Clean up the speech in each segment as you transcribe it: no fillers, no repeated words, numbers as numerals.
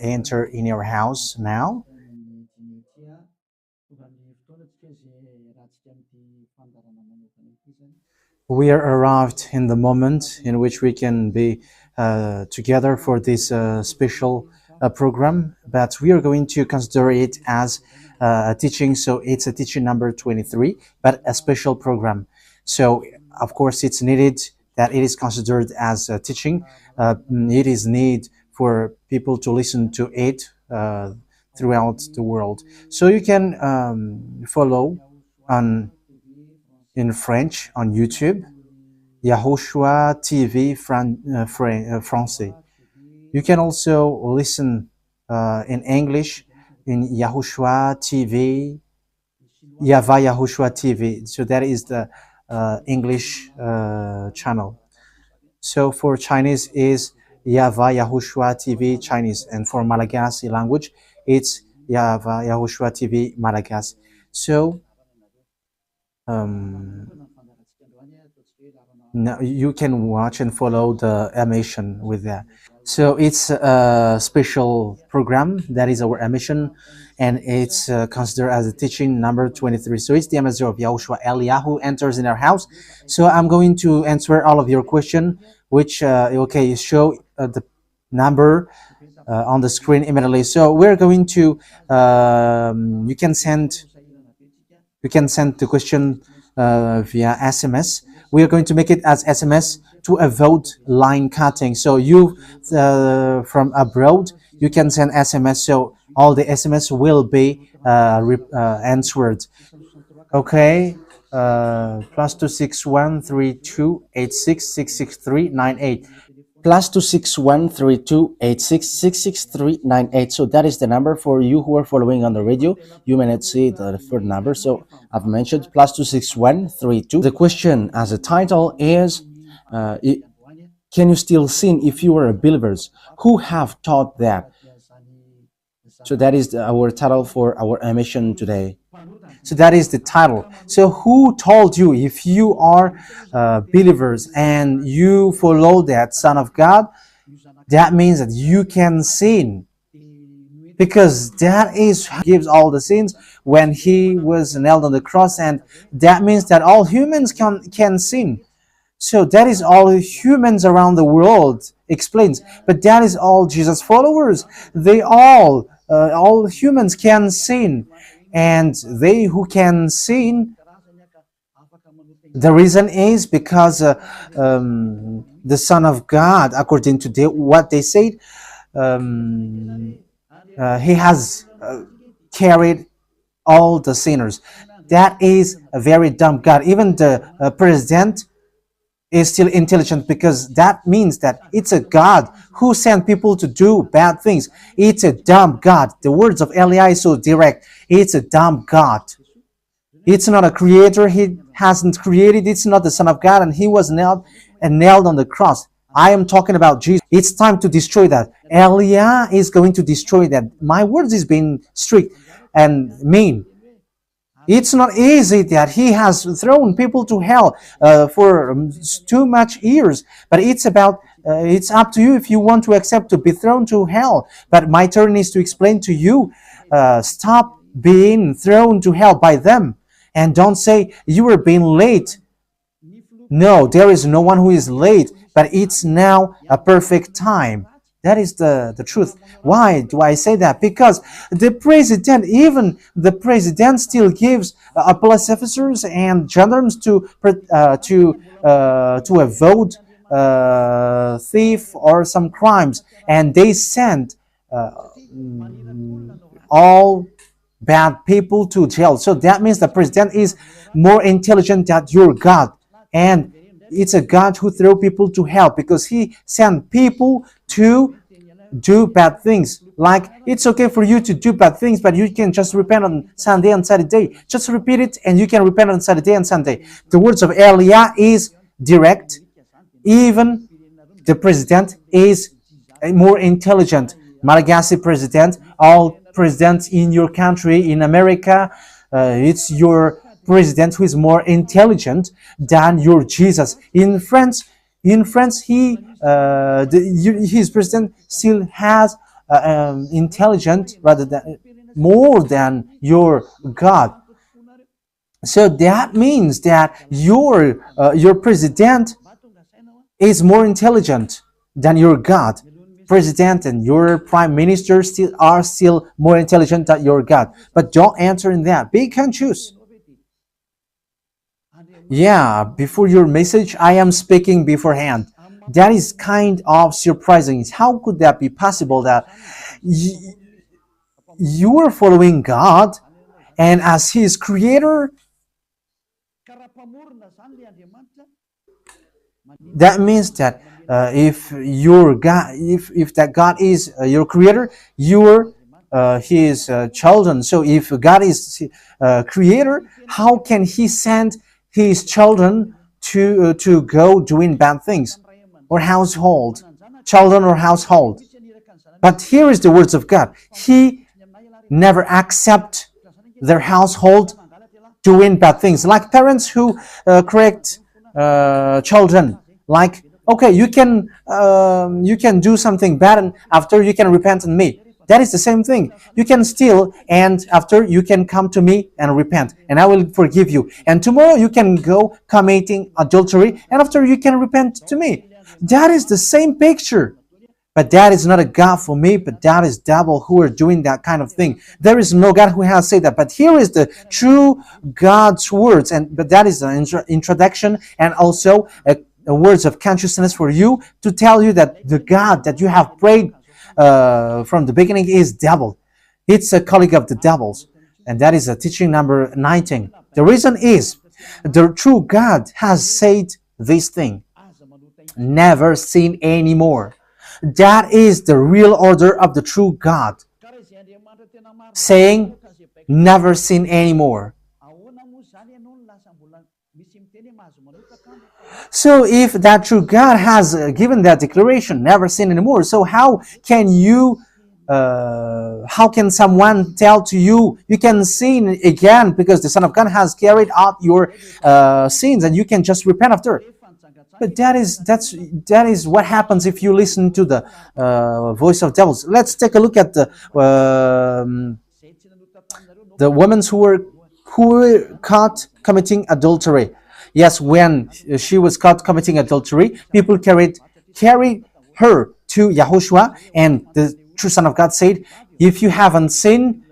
enter in your house now. We are arrived in the moment in which we can be together for this special program, but we are going to consider it as a teaching. So it's a teaching number 23, but a special program. So of course it's needed that it is considered as a teaching. It is need for people to listen to it throughout the world. So you can follow on in French on YouTube, YAHOSHUAH TV Français. You can also listen in English in YAHOSHUAH TV, YAHVAH YAHOSHUAH TV. So that is the English channel. So for Chinese is YAHVAH YAHOSHUAH TV Chinese, and for Malagasy language it's YAHVAH YAHOSHUAH TV Malagasy. So now you can watch and follow the emission with that. So it's a special program that is our emission, and it's considered as a teaching number 23. So it's the message of Yahushua Eliyahu enters in our house. So I'm going to answer all of your question, which okay, show the number on the screen immediately. So we're going to you can send the question via SMS. We are going to make it as SMS to avoid line cutting. So you from abroad, you can send SMS. So all the SMS will be answered. Okay. +2613286666398. +2613286666398. So that is the number for you who are following on the radio. You may not see the third number, so I've mentioned +26132. The question as a title is, can you still sin if you are believers? Who have taught that? So that is our title for our emission today. So that is the title. So who told you if you are believers and you follow that Son of God, that means that you can sin? Because that is gives all the sins when he was nailed on the cross, and that means that all humans can sin. So that is all humans around the world explains. But that is all Jesus followers. They all humans can sin. And they who can sin, the reason is because the Son of God, according to what they said, he has carried all the sinners. That is a very dumb God. Even the president is still intelligent, because that means that it's a God who sent people to do bad things. It's a dumb God. The words of Eli is so direct. It's a dumb God. It's not a creator. He hasn't created. It's not the Son of God, and he was nailed on the cross. I am talking about Jesus. It's time to destroy that. Eli is going to destroy that. My words is being strict and mean. It's not easy that he has thrown people to hell for too much years, but it's about it's up to you if you want to accept to be thrown to hell. But my turn is to explain to you, stop being thrown to hell by them, and don't say you were being late. No, there is no one who is late, but it's now a perfect time. That is the truth. Why do I say that? Because the president, even the president, still gives police officers and gendarmes to avoid thief or some crimes, and they send all bad people to jail. So that means the president is more intelligent than your God, and it's a God who throw people to hell because he sent people to do bad things. Like, it's okay for you to do bad things, but you can just repent on Sunday and Saturday. Just repeat it, and you can repent on Saturday and Sunday. The words of Elia is direct. Even the president is more intelligent. Malagasy president, all presidents in your country, in America, it's your president who is more intelligent than your Jesus. In France, In France, his president still has intelligent rather than more than your God. So that means that your president is more intelligent than your God. President and your prime minister are still more intelligent than your God. But don't answer in that. Be conscious. Yeah, before your message, I am speaking beforehand. That is kind of surprising. How could that be possible that you are following God and as His creator? That means that if your God, if that God is your creator, you're His children. So if God is creator, how can He send His children to go doing bad things or children or household? But here is the words of God. He never accept their household doing bad things, like parents who correct children. Like, okay, you can do something bad, and after you can repent in me. That is the same thing. You can steal, and after you can come to me and repent, and I will forgive you. And tomorrow you can go committing adultery, and after you can repent to me. That is the same picture. But that is not a God for me, but that is devil who are doing that kind of thing. There is no God who has said that. But here is the true God's words, but that is the introduction and also a words of consciousness for you to tell you that the God that you have prayed from the beginning is devil. It's a colleague of the devils. And that is a teaching number 19. The reason is the true God has said this thing. Never sin anymore. That is the real order of the true God. Saying, never sin anymore. So if that true God has given that declaration, never sin anymore, so how can someone tell to you, you can sin again because the Son of God has carried out your sins and you can just repent after? But that is what happens if you listen to the voice of devils. Let's take a look at the women who were caught committing adultery. Yes, when she was caught committing adultery, people carried her to YAHOSHUAH, and the true Son of God said, "If you haven't sinned,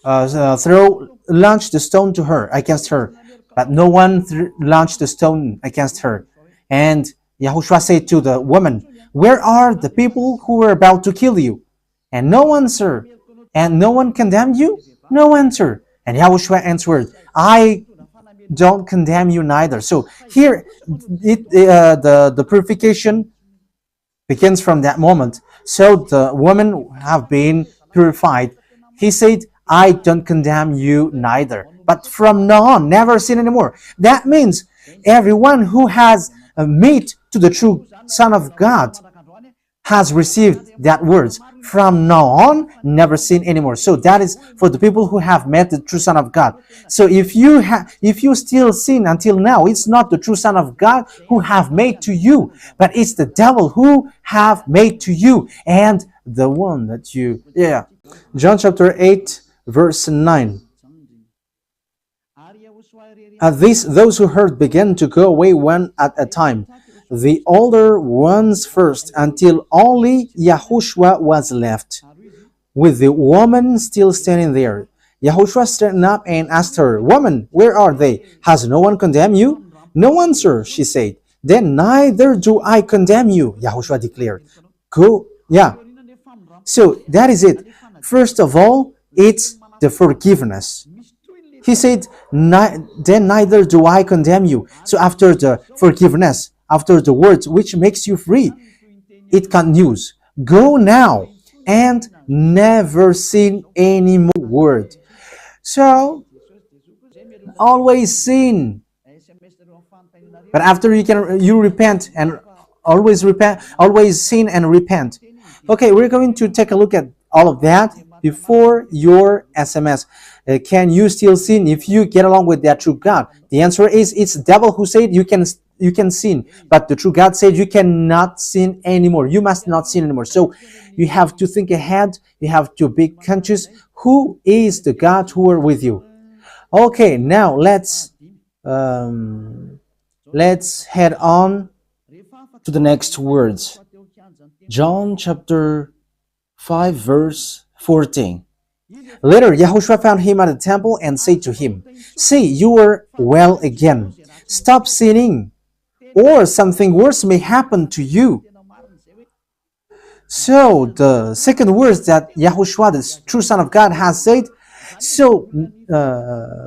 launch the stone to her against her." But no one launched the stone against her. And YAHOSHUAH said to the woman, "Where are the people who were about to kill you?" And no answer. And no one condemned you? No answer. And YAHOSHUAH answered, "I don't condemn you neither." So here, the purification begins from that moment. So the women have been purified. He said, "I don't condemn you neither. But from now on, never sin anymore." That means everyone who has met to the true Son of God has received that words. From now on, never sin anymore. So that is for the people who have met the true Son of God. So if you still sin until now, it's not the true Son of God who have made to you, but it's the devil who have made to you, and the one that you John chapter 8 verse 9. At this, those who heard began to go away one at a time, the older ones first, until only YAHOSHUAH was left, with the woman still standing there. YAHOSHUAH straightened up and asked her, "Woman, where are they? Has no one condemned you?" "No one, sir," she said. "Then neither do I condemn you," YAHOSHUAH declared. Go, So that is it. First of all, it's the forgiveness. He said, "Then neither do I condemn you." So after the forgiveness, after the words which makes you free, it continues. Go now and never sin any more. So always sin, but after you repent and always sin and repent. Okay, we're going to take a look at all of that before your SMS. Can you still sin if you get along with that true God? The answer is it's the devil who said you can you can sin, but the true God said you cannot sin anymore. You must not sin anymore. So you have to think ahead. You have to be conscious. Who is the God who are with you? Okay, now let's head on to the next words. John chapter 5 verse 14. Later, Yahushua found him at the temple and said to him, "See, you are well again. Stop sinning, or something worse may happen to you." So, the second words that Yahushua, the true Son of God, has said, so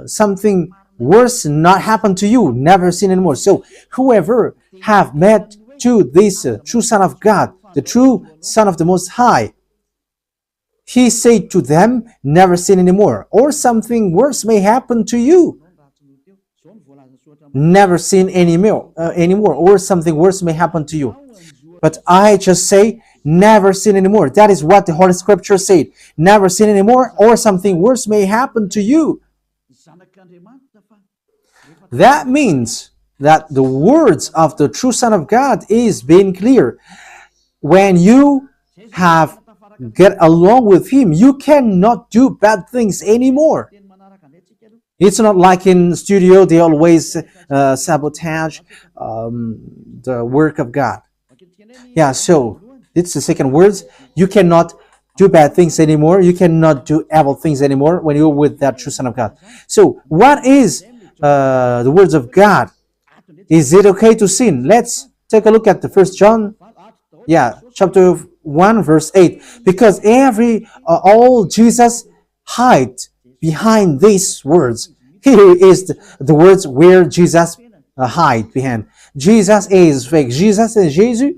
something worse not happen to you, never sin anymore. So, whoever have met to this true Son of God, the true Son of the Most High, he said to them, never sin anymore, or something worse may happen to you. Never sin anymore, or something worse may happen to you. But I just say, never sin anymore. That is what the Holy Scripture said. Never sin anymore, or something worse may happen to you. That means that the words of the true Son of God is being clear. When you have get along with him, you cannot do bad things anymore. It's not like in studio, they always sabotage the work of God. Yeah, so it's the second words. You cannot do bad things anymore. You cannot do evil things anymore when you're with that true Son of God. So what is the words of God? Is it okay to sin? Let's take a look at the First John, chapter 1 verse 8. Because all Jesus hide behind these words. Here is the words where Jesus hide behind. Jesus is fake. Jesus is Jesus.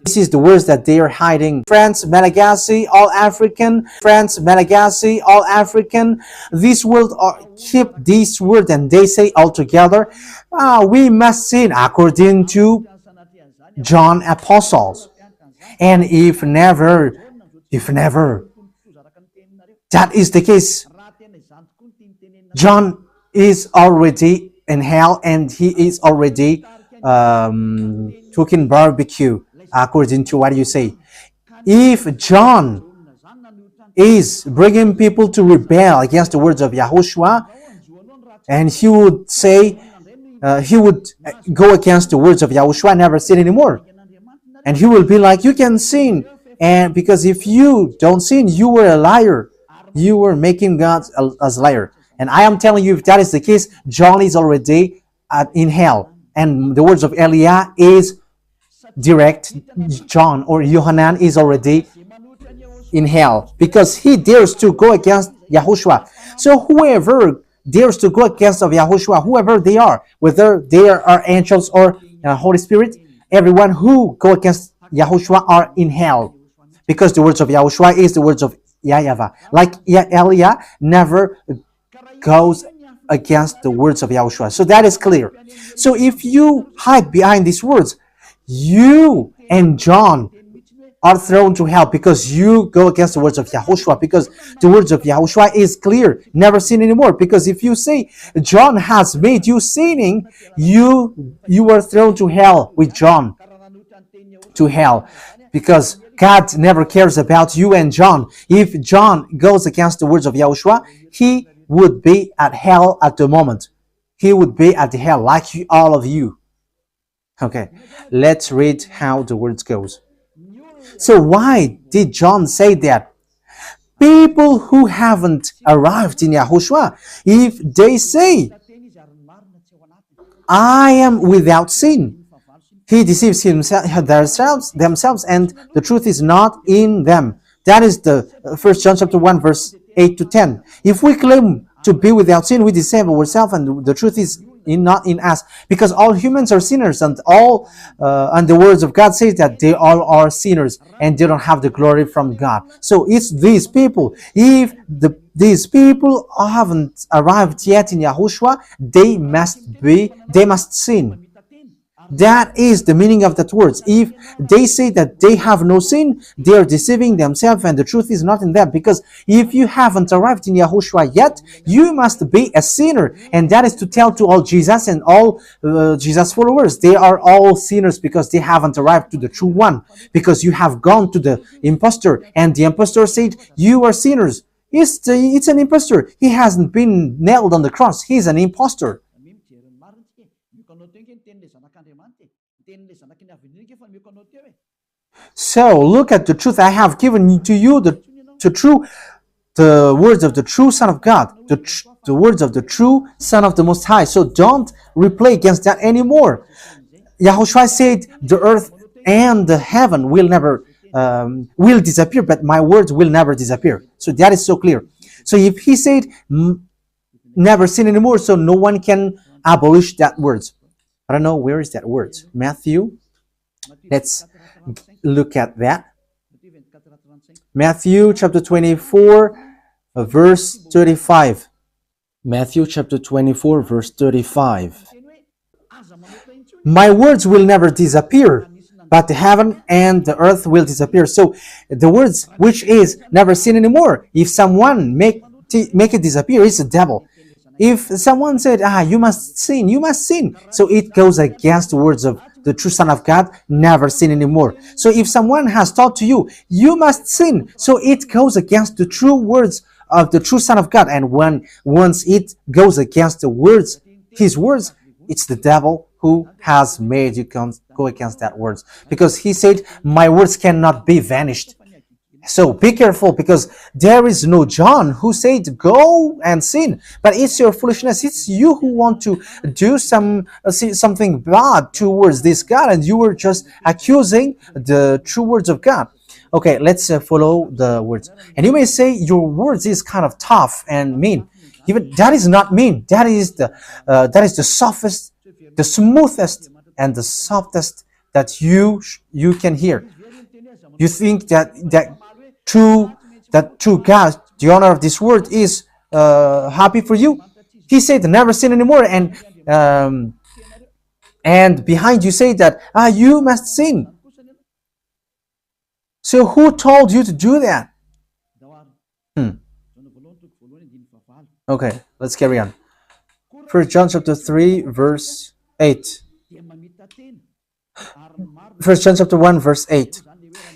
This is the words that they are hiding. France, Malagasy, all African. France, Malagasy, all African. This world keep this word and they say all together, we must sin according to John Apostles. And if never that is the case, John is already in hell and he is already cooking barbecue, according to what you say. If John is bringing people to rebel against the words of Yahushua, and he would say, he would go against the words of Yahushua, never sin anymore. And he will be like, you can sin. And because if you don't sin, you were a liar. You were making God as a liar. And I am telling you, if that is the case, John is already in hell. And the words of Eliah is direct. John or Yohanan is already in hell because he dares to go against Yahushua. So whoever dares to go against of Yahushua, whoever they are, whether they are angels or Holy Spirit, everyone who go against Yahushua are in hell, because the words of Yahushua is the words of YAHVAH. Like Eliah never goes against the words of Yahushua. So that is clear. So if you hide behind these words, you and John are thrown to hell because you go against the words of Yahushua, because the words of Yahushua is clear, never sin anymore. Because if you say John has made you sinning, you are thrown to hell with John, to hell, because God never cares about you and John. If John goes against the words of Yahushua, he would be at hell at the moment. He would be at the hell like all of you. Okay, let's read how the words goes. So why did John say that? People who haven't arrived in Yahushua, if they say, I am without sin, he deceives themselves, and the truth is not in them. That is the 1 John chapter 1 verse 8 to 10. If we claim to be without sin, we deceive ourselves, and the truth is not in us, because all humans are sinners, and and the words of God says that they all are sinners and they don't have the glory from God. So it's these people. If these people haven't arrived yet in Yahushua, they must sin. That is the meaning of that words. If they say that they have no sin, they are deceiving themselves and the truth is not in them. Because if you haven't arrived in Yahushua yet, you must be a sinner. And that is to tell to all Jesus and all Jesus followers. They are all sinners because they haven't arrived to the true one. Because you have gone to the impostor and the impostor said, you are sinners. It's an impostor. He hasn't been nailed on the cross. He's an impostor. So look at the truth. I have given to you the words of the true Son of God, the words of the true Son of the Most High. So don't replay against that anymore. Yahushua said the earth and the heaven will never will disappear, but my words will never disappear. So that is so clear. So if he said never sin anymore, so no one can abolish that words. I don't know, where is that words? Matthew. Let's look at that. Matthew chapter 24, verse 35. Matthew chapter 24, verse 35. My words will never disappear, but the heaven and the earth will disappear. So the words which is never sin anymore, if someone make it disappear, it's the devil. If someone said, you must sin, you must sin. So it goes against the words of the true Son of God, never sin anymore. So if someone has taught to you, you must sin. So it goes against the true words of the true Son of God. And once it goes against the words, his words, it's the devil who has made you go against that words. Because he said, my words cannot be vanished. So be careful, because there is no John who said go and sin, but it's your foolishness. It's you who want to do something bad towards this God, and you were just accusing the true words of God. Okay, let's follow the words. And you may say your words is kind of tough and mean. Even that is not mean. That is the softest, the smoothest, and the softest that you can hear. You think that true God, the owner of this world, is happy for you? He said never sin anymore, and behind you say that you must sin. So who told you to do that? Okay, let's carry on. 1 John chapter 3 verse 8. 1 John chapter 1 verse 8.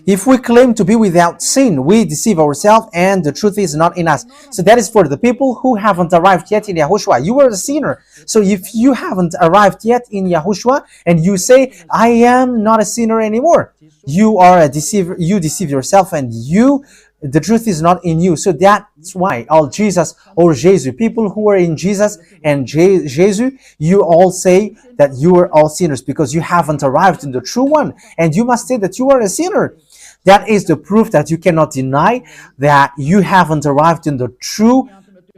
If we claim to be without sin, we deceive ourselves and the truth is not in us. So that is for the people who haven't arrived yet in Yahushua. You are a sinner. So if you haven't arrived yet in Yahushua and you say, I am not a sinner anymore, you are a deceiver. You deceive yourself and the truth is not in you. So that's why all Jesus or Jesus, people who are in Jesus and Jesus, you all say that you are all sinners because you haven't arrived in the true one. And you must say that you are a sinner. That is the proof that you cannot deny that you haven't arrived in the true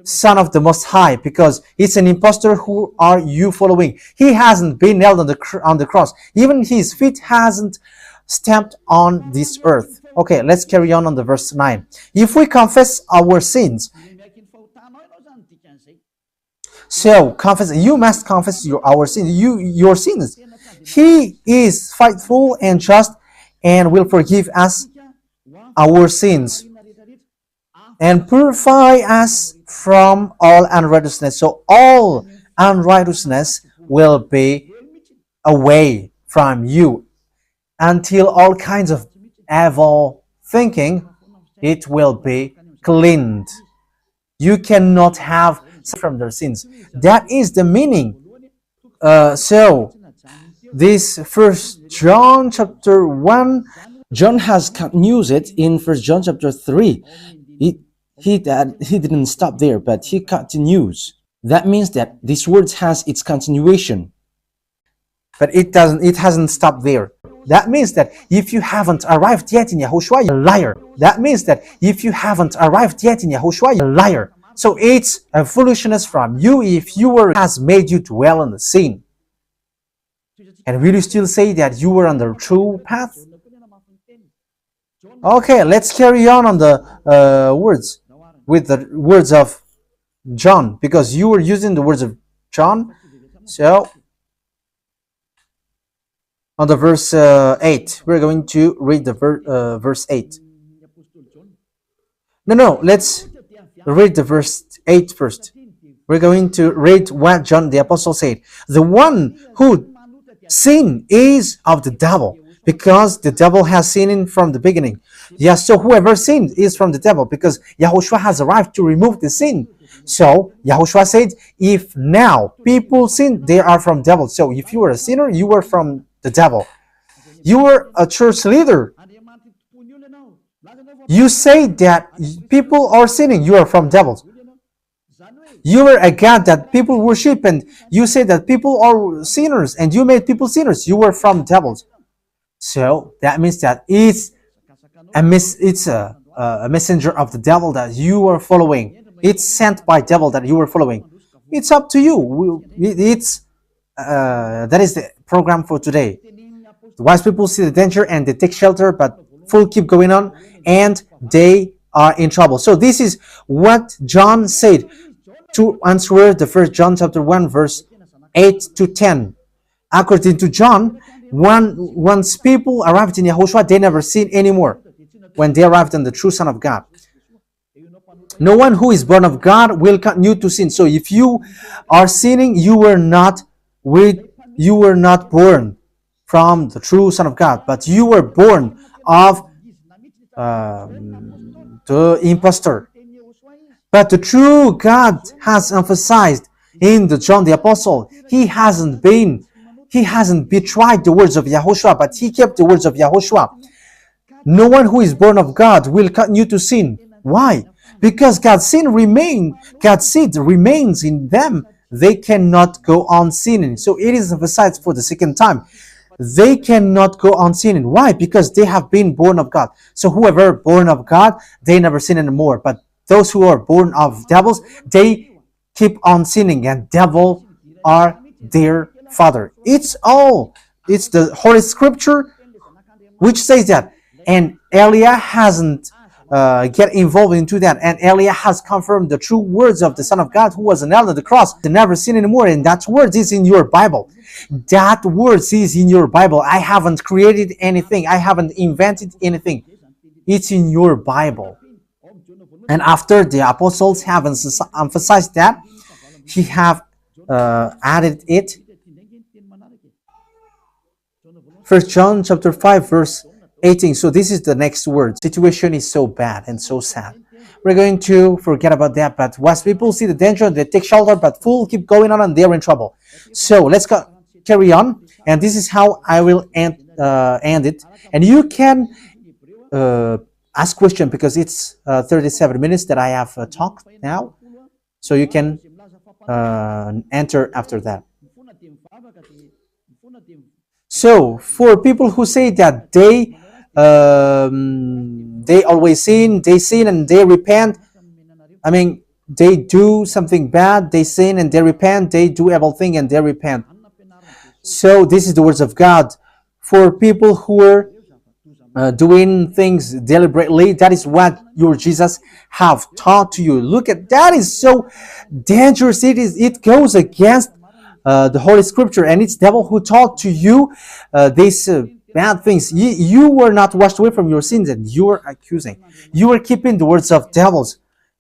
Son of the Most High, because it's an impostor. Who are you following? He hasn't been nailed on the cross. Even his feet hasn't stamped on this earth. Okay, let's carry on the verse 9. If we confess our sins, so confess, you must confess our sins, your sins. He is faithful and just and will forgive us our sins and purify us from all unrighteousness. So all unrighteousness will be away from you until all kinds of evil thinking, it will be cleaned. You cannot have from their sins. That is the meaning. So this 1 John chapter 1, John has continued it in 1 John chapter 3. He didn't stop there, but he continues. That means that this word has its continuation. But it hasn't stopped there. That means that if you haven't arrived yet in Yahushua, you're a liar. That means that if you haven't arrived yet in Yahushua, you're a liar. So it's a foolishness from you if has made you dwell in the sin. And will you still say that you were on the true path? Okay, let's carry on the words with the words of John, because you were using the words of John. So on the verse 8. We're going to read the verse 8. No, let's read the verse 8 first. We're going to read what John the Apostle said. The one who sinned is of the devil, because the devil has sinned from the beginning. Yes, so whoever sinned is from the devil, because YAHOSHUAH has arrived to remove the sin. So YAHOSHUAH said, if now people sin, they are from devil. So if you were a sinner, you were from the devil. You were a church leader. You say that people are sinning, you are from devils. You were a God that people worship, and you say that people are sinners, and you made people sinners, you were from devils. So that means that it's a messenger of the devil that you are following. It's sent by devil that you are following. It's up to you. That is the program for today. The wise people see the danger and they take shelter, but fool keep going on and they are in trouble. So this is what John said to answer the first John chapter 1 verse 8 to 10. According to John, once people arrived in YAHOSHUAH, they never sin anymore when they arrived in the true Son of God. No one who is born of God will continue to sin. So if you are sinning, you were not born from the true Son of God, but you were born of the impostor. But the true God has emphasized in the John the Apostle, he hasn't betrayed the words of YAHOSHUAH, but he kept the words of YAHOSHUAH. No one who is born of God will continue to sin. Why? Because God's seed remains in them. They cannot go on sinning. So it is emphasized for the second time. They cannot go on sinning. Why? Because they have been born of God. So whoever born of God, they never sin anymore. But those who are born of devils, they keep on sinning, and devil are their father. It's the Holy Scripture which says that. And Elia hasn't get involved into that, and Elia has confirmed the true words of the Son of God who was nailed on the cross. They never sin anymore, and that word is in your Bible. That word is in your Bible. I haven't created anything. I haven't invented anything. It's in your Bible. And after the apostles have emphasized that, he have added it. 1 John chapter 5 verse 18. So this is the next word. Situation is so bad and so sad. We're going to forget about that. But once people see the danger, they take shelter, but fools keep going on and they're in trouble. So let's carry on. And this is how I will end it. And you can ask question, because it's 37 minutes that I have talked now. So you can enter after that. So for people who say that they always sin, and they repent. I mean, they do something bad, they sin and they repent. They do evil thing and they repent. So this is the words of God. For people who are doing things deliberately, that is what your Jesus have taught to you. Look at that, is so dangerous. It goes against the Holy Scripture, and it's devil who taught to you these bad things. You were not washed away from your sins, and you were accusing. You were keeping the words of devils,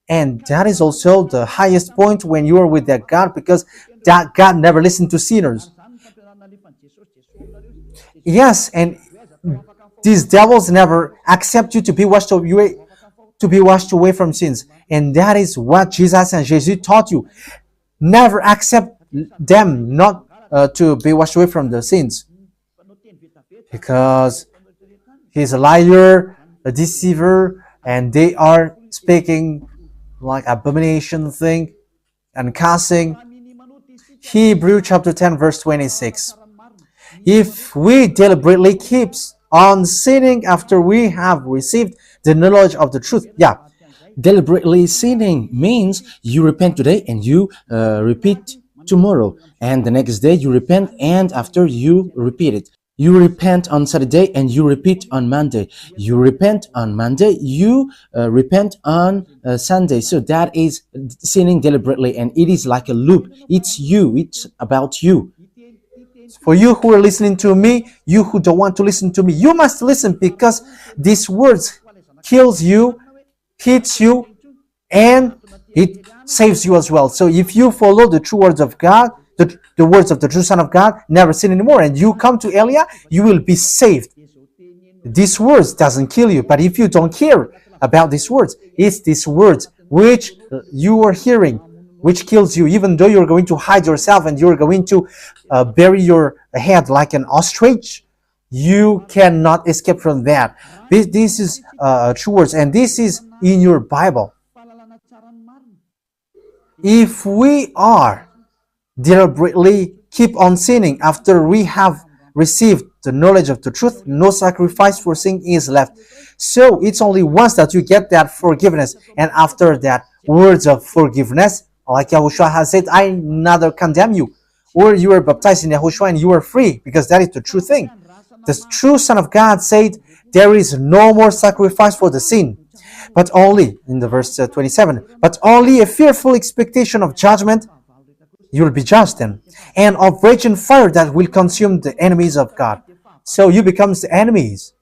and that is also the highest point when you are with that God, because that God never listened to sinners. Yes, and these devils never accept you to be washed away from sins, and that is what Jesus and Jesus taught you. Never accept them not to be washed away from the sins, because he's a liar, a deceiver, and they are speaking like abomination thing and cussing. Hebrews chapter 10 verse 26. If we deliberately keep on sinning after we have received the knowledge of the truth, Deliberately sinning means you repent today and you repeat tomorrow, and the next day you repent, and after you repeat it. You repent on Saturday and you repeat on Monday. You repent on Monday, you repent on Sunday. So that is sinning deliberately, and it is like a loop. It's about you. For you who are listening to me, you who don't want to listen to me, you must listen, because these words kills you, hits you, and it saves you as well. So if you follow the true words of God, the words of the true Son of God, never sin anymore, and you come to Elia, you will be saved. These words doesn't kill you, but if you don't care about these words, it's these words which you are hearing which kills you, even though you're going to hide yourself and you're going to bury your head like an ostrich. You cannot escape from that. This is true words, and this is in your Bible. If we are deliberately keep on sinning after we have received the knowledge of the truth, no sacrifice for sin is left. So it's only once that you get that forgiveness, and after that words of forgiveness, like Yahushua has said, I neither condemn you. Or you were baptized in Yahushua and you are free, because that is the true thing. The true Son of God said, there is no more sacrifice for the sin, but only, in the verse 27, but only a fearful expectation of judgment. You will be judged then, and of raging fire that will consume the enemies of God. So you become the enemies.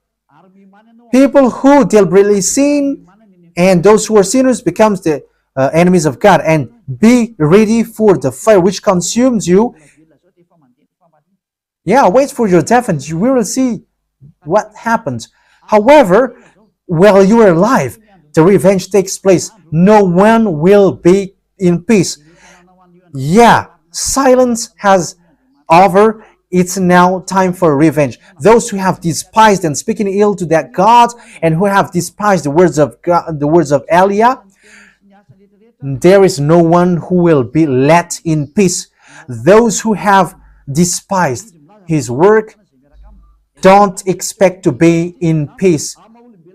People who deliberately sin and those who are sinners becomes the enemies of God, and be ready for the fire which consumes you. Yeah, wait for your death and you will see what happens. However, while you are alive, the revenge takes place. No one will be in peace. Yeah, silence has over. It's now time for revenge. Those who have despised and speaking ill to that God, and who have despised the words of God, the words of Elia, there is no one who will be let in peace. Those who have despised his work don't expect to be in peace.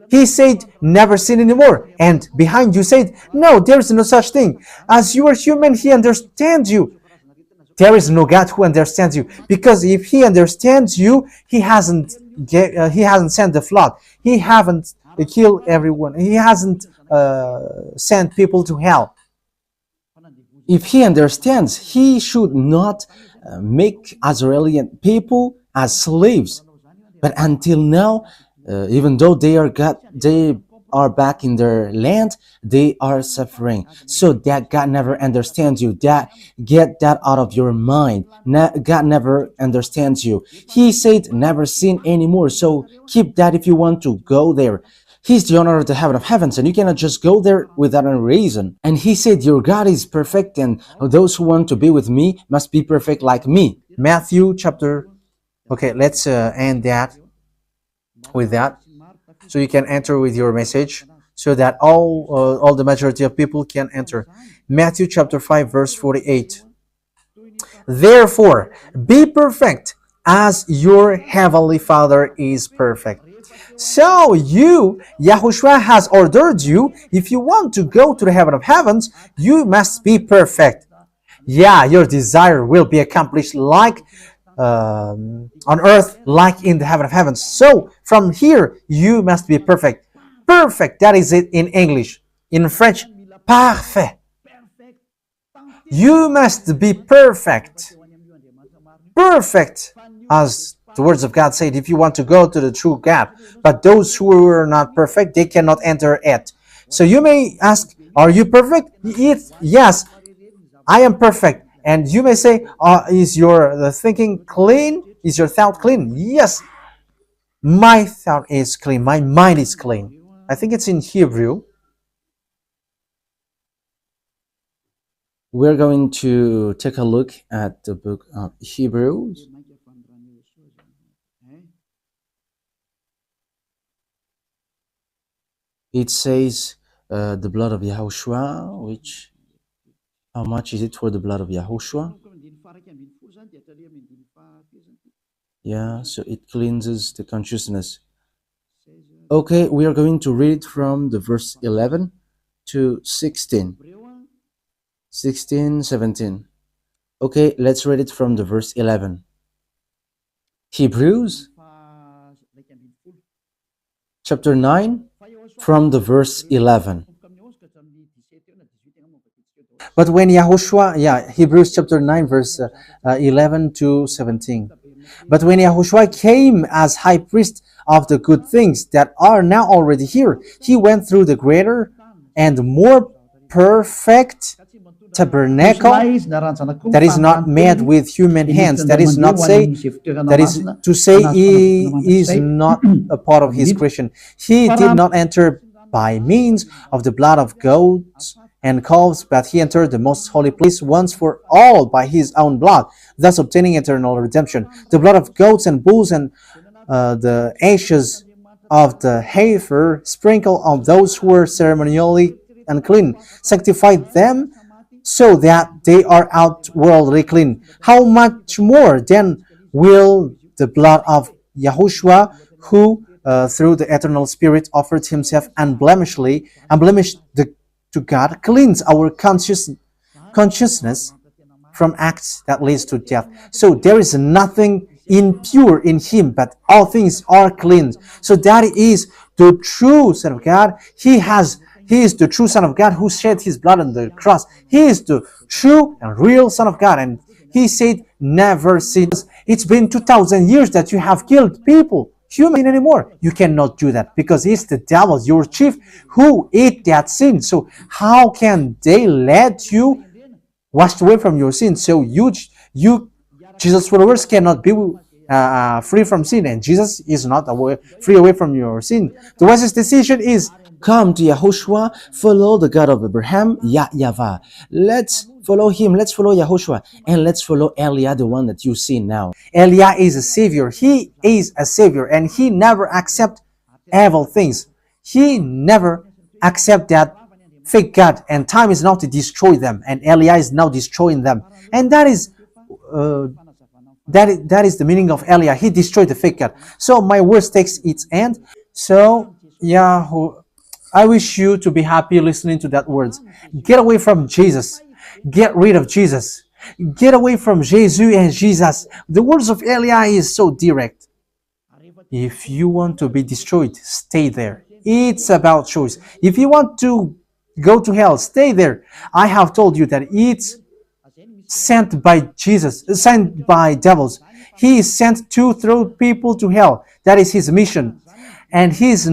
He said, never sin anymore. And behind you said, no, there is no such thing. As you are human, he understands you. There is no God who understands you. Because if he understands you, he hasn't sent the flood. He hasn't killed everyone. He hasn't sent people to hell. If he understands, he should not make Israeli people as slaves. But until now, even though they are back in their land, they are suffering. So that God never understands you. That get that out of your mind. God never understands you. He said never sin anymore. So keep that if you want to go there. He's the owner of the heaven of heavens, and you cannot just go there without a reason. And he said, your God is perfect, and those who want to be with me must be perfect like me. Matthew chapter... Okay, let's end that with that. So you can enter with your message, so that all the majority of people can enter. Matthew chapter 5, verse 48. Therefore, be perfect as your heavenly Father is perfect. So you, Yahushua has ordered you, if you want to go to the heaven of heavens, you must be perfect. Yeah, your desire will be accomplished like on earth, like in the heaven of heavens. So from here, you must be perfect. Perfect, that is it in English. In French, parfait. You must be perfect. Perfect, as the words of God said, if you want to go to the true God. But those who are not perfect, they cannot enter it. So you may ask, are you perfect? Yes, I am perfect. And you may say, is your thinking clean? Is your thought clean? Yes, my thought is clean. My mind is clean. I think it's in Hebrew. We're going to take a look at the book of Hebrews. It says the blood of Yahushua, which, how much is it for the blood of Yahushua? Yeah, so it cleanses the consciousness. Okay, we are going to read from the verse 11 to 16. 16, 17. Okay, let's read it from the verse 11. Hebrews chapter 9 from the verse 11. But when Yahushua, Hebrews chapter 9, verse 11 to 17. But when Yahushua came as high priest of the good things that are now already here, he went through the greater and more perfect tabernacle that is not made with human hands. That is to say he is not a part of his creation. He did not enter by means of the blood of goats and calves, but he entered the most holy place once for all by his own blood, thus obtaining eternal redemption. The blood of goats and bulls and the ashes of the heifer sprinkled on those who were ceremonially unclean, sanctified them so that they are outwardly clean. How much more then will the blood of Yahushua, who through the eternal Spirit offered himself unblemished to God, cleanse our consciousness from acts that leads to death. So there is nothing impure in him, but all things are cleansed. So that is the true Son of God. He is the true Son of God who shed his blood on the cross. He is the true and real Son of God. And he said, never sin. It's been 2,000 years that you have killed people, human anymore. You cannot do that because it's the devil, your chief, who ate that sin. So how can they let you washed away from your sin? So you Jesus followers cannot be free from sin, and Jesus is not free away from your sin. The wisest decision is come to Yahushua, follow the God of Abraham, YAHVAH. Let's follow him, let's follow Yahushua, and let's follow Eliah, the one that you see now. Eliah is a savior. He is a savior, and he never accept evil things. He never accept that fake God, and time is now to destroy them, and Eliah is now destroying them. And that is the meaning of Eliah. He destroyed the fake God. So my words takes its end. So I wish you to be happy listening to that words. Get away from Jesus. Get rid of Jesus. Get away from Jesus and Jesus. The words of Eliah is so direct. If you want to be destroyed, stay there. It's about choice. If you want to go to hell, stay there. I have told you that it's sent by Jesus, sent by devils. He is sent to throw people to hell. That is his mission. And he was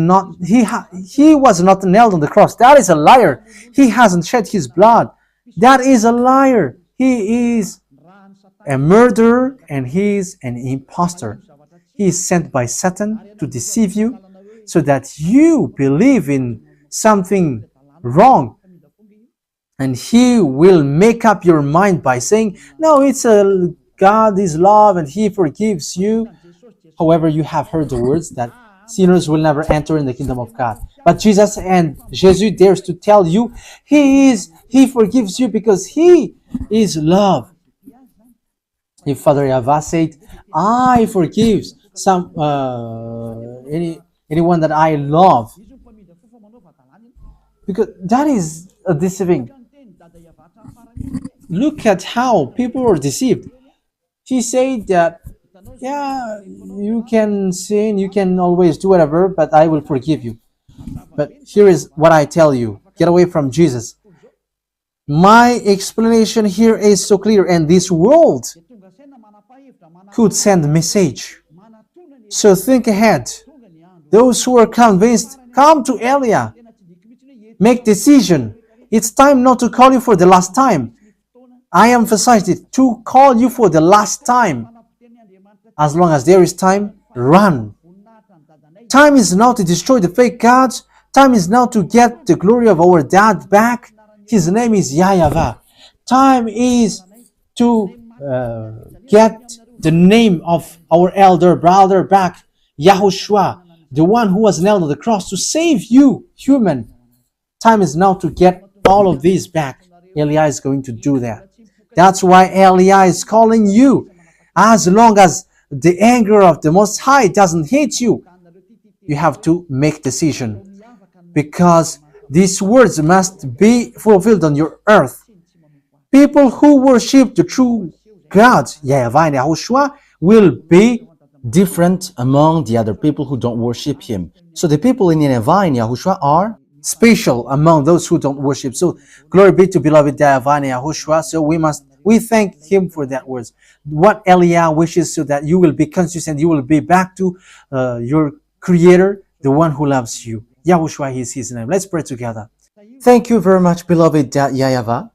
not nailed on the cross. That is a liar. He hasn't shed his blood. That is a liar. He is a murderer and he is an impostor. He is sent by Satan to deceive you so that you believe in something wrong. And he will make up your mind by saying, no, God is love and he forgives you. However, you have heard the words that sinners will never enter in the kingdom of God. But Jesus dares to tell you, he forgives you because he is love. If Father YAHVAH said, I forgive anyone that I love, because that is a deceiving. Look at how people are deceived. He said that, yeah, you can sin, you can always do whatever, but I will forgive you. But here is what I tell you. Get away from Jesus. My explanation here is so clear, and this world could send a message. So think ahead. Those who are convinced, come to Eliah. Make decision. It's time not to call you for the last time. I emphasized it, to call you for the last time. As long as there is time, run. Time is now to destroy the fake gods. Time is now to get the glory of our dad back. His name is YAHVAH. Time is to get the name of our elder brother back, YAHOSHUAH, the one who was nailed on the cross to save you, human. Time is now to get all of these back. Eliah is going to do that. That's why Eliah is calling you. As long as the anger of the Most High doesn't hit you, you have to make decision, because these words must be fulfilled on your earth. People who worship the true God, YAHVAH and YAHOSHUAH, will be different among the other people who don't worship him. So the people in YAHVAH and YAHOSHUAH are special among those who don't worship. So glory be to beloved YAHVAH and YAHOSHUAH. So we thank him for that words. What Eliah wishes so that you will be consistent, you will be back to your creator, the one who loves you. YAHOSHUAH is his name. Let's pray together. Thank you very much, beloved YAHVAH.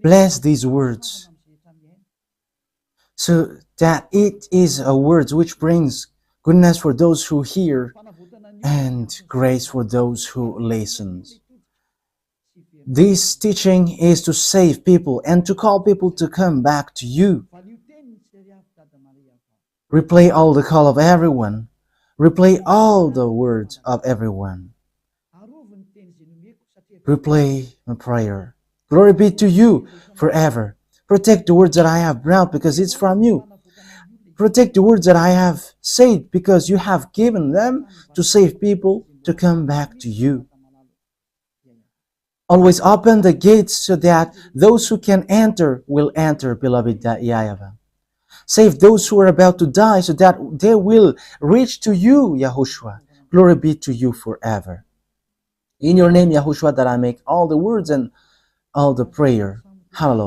Bless these words so that it is a word which brings goodness for those who hear and grace for those who listen. This teaching is to save people and to call people to come back to you. Replay all the call of everyone. Replay all the words of everyone. Replay my prayer. Glory be to you forever. Protect the words that I have brought because it's from you. Protect the words that I have said because you have given them to save people to come back to you. Always open the gates so that those who can enter will enter, beloved YAHVAH. Save those who are about to die so that they will reach to you, YAHOSHUAH. Glory be to you forever. In your name, YAHOSHUAH, that I make all the words and all the prayer. Hallelujah.